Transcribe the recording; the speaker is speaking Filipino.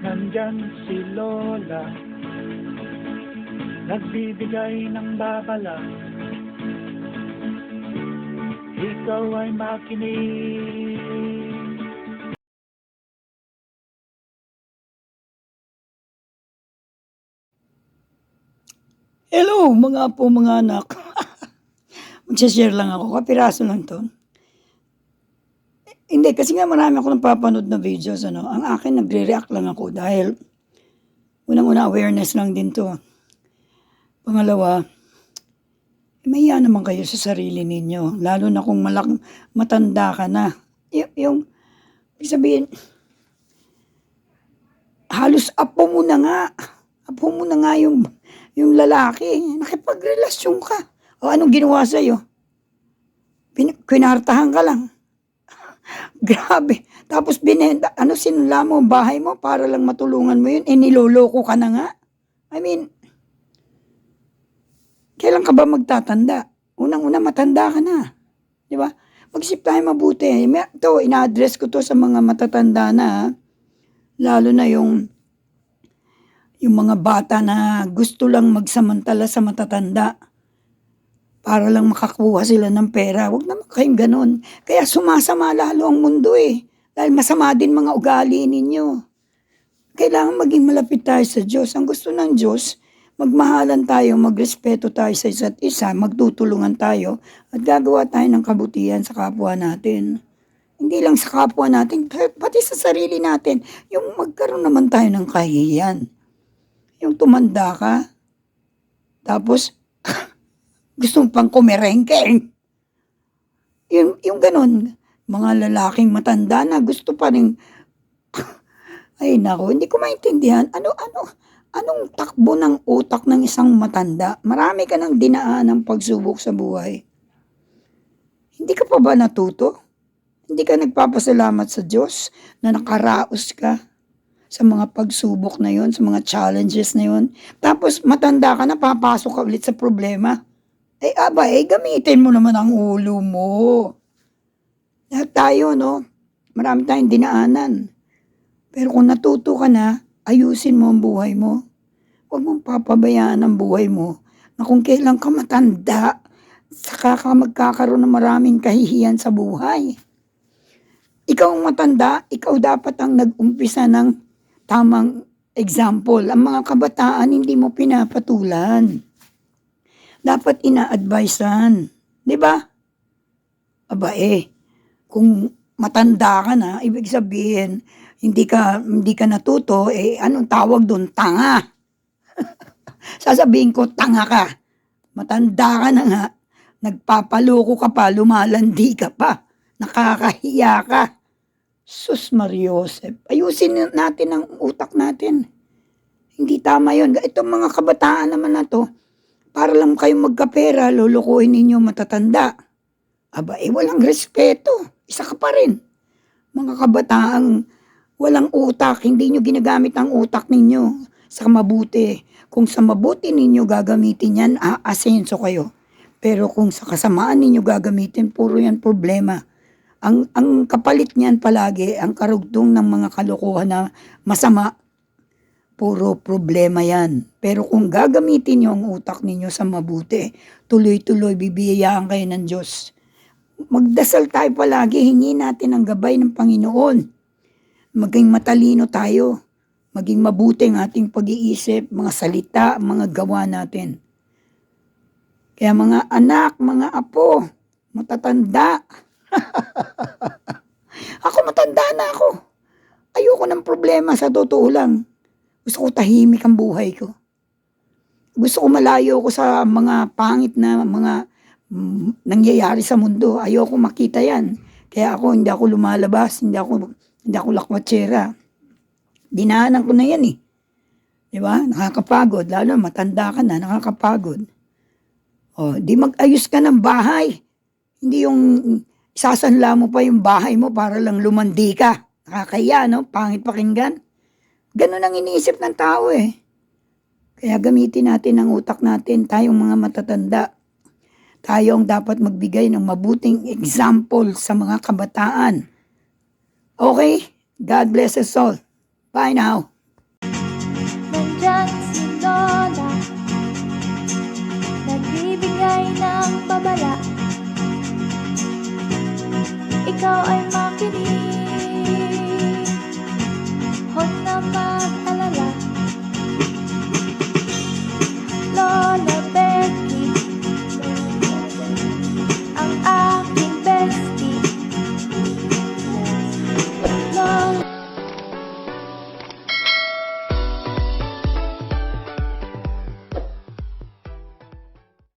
Nandyan si Lola, nagbibigay ng babala. Ikaw ay makinig. Hello mga po mga anak. Magsashare lang ako, kapiraso lang to. Hindi, kasi nga marami ako napapanood na videos. Ang akin nagre-react lang ako dahil unang-una awareness lang din to. Pangalawa, mahiya naman kayo sa sarili ninyo. Lalo na kung matanda ka na. Yung sabihin, halos apo mo na nga. Apo mo na nga yung lalaki. Nakipagrelasyon ka. O anong ginawa sa'yo? Kinartahan ka lang. Grabe. Tapos binenta, sinula mo ang bahay mo para lang matulungan mo yun. Niloloko ka na nga. I mean, kailan ka ba magtatanda? Unang-una, matanda ka na. Di ba? Mag-isip tayo mabuti. Ito, ina-address ko to sa mga matatanda na, lalo na yung mga bata na gusto lang magsamantala sa matatanda para lang makakuha sila ng pera. Huwag naman kayong ganun. Kaya sumasama lalo ang mundo Dahil masama din mga ugali ninyo. Kailangan maging malapit tayo sa Diyos. Ang gusto ng Diyos, magmahalan tayo, magrespeto tayo sa isa't isa, magtutulungan tayo, at gagawa tayo ng kabutihan sa kapwa natin. Hindi lang sa kapwa natin, pati sa sarili natin. Yung magkaroon naman tayo ng kahihiyan. Yung tumanda ka, tapos gusto pang kumerengke. Yung ganun, mga lalaking matanda na gusto pa rin, ay nako, hindi ko maintindihan. Anong takbo ng utak ng isang matanda? Marami ka nang dinaan ng pagsubok sa buhay. Hindi ka pa ba natuto? Hindi ka nagpapasalamat sa Diyos na nakaraos ka sa mga pagsubok na yon, sa mga challenges na yon? Tapos matanda ka na, papasok ka ulit sa problema. Gamitin mo naman ang ulo mo. Lahat tayo, marami tayong dinaanan. Pero kung natuto ka na, ayusin mo ang buhay mo. Huwag mong papabayaan ang buhay mo na kung kailan ka matanda, saka ka magkakaroon ng maraming kahihiyan sa buhay. Ikaw ang matanda, ikaw dapat ang nag-umpisa ng tamang example. Ang mga kabataan, hindi mo pinapatulan. Dapat ina-advisean. Di ba? Kung matanda ka na, ibig sabihin, hindi ka natuto, anong tawag doon? Tanga. Sasabihin ko, tanga ka. Matanda ka na nga, nagpapaloko ka pa, lumalandi ka pa, nakakahiya ka. Sus Mariosep, ayusin natin ang utak natin. Hindi tama yun. Itong mga kabataan naman na to, para lang kayong magkapera, lulukuhin ninyo matatanda. Walang respeto. Isa ka pa rin. Mga kabataang walang utak, hindi nyo ginagamit ang utak ninyo sa mabuti. Kung sa mabuti ninyo gagamitin yan, aasenso kayo. Pero kung sa kasamaan ninyo gagamitin, puro yan problema. Ang kapalit niyan palagi, ang karugtong ng mga kalokohan na masama, puro problema yan. Pero kung gagamitin nyo ang utak ninyo sa mabuti, tuloy-tuloy bibiyayaan kayo ng Diyos. Magdasal tayo palagi, hingi natin ang gabay ng Panginoon. Maging matalino tayo. Maging mabuti ang ating pag-iisip, mga salita, mga gawa natin. Kaya mga anak, mga apo, matatanda. Ako matanda na ako. Ayoko ng problema, sa totoo lang. Gusto ko tahimik ang buhay ko. Gusto ko malayo ko sa mga pangit na mga nangyayari sa mundo. Ayoko makita yan. Kaya hindi ako lumalabas, hindi ako lakwatsera. Dinaanan ko na yan Di ba? Nakakapagod. Lalo matanda ka na, nakakapagod. Di mag-ayos ka ng bahay. Hindi yung isasanla mo pa yung bahay mo para lang lumandi ka. Nakakaya, Pangit pakinggan. Ganun ang iniisip ng tao Kaya gamitin natin ang utak natin, tayong mga matatanda. Tayo ang dapat magbigay ng mabuting example sa mga kabataan. Okay? God bless us all. Bye now. babala. Ikaw ay makinig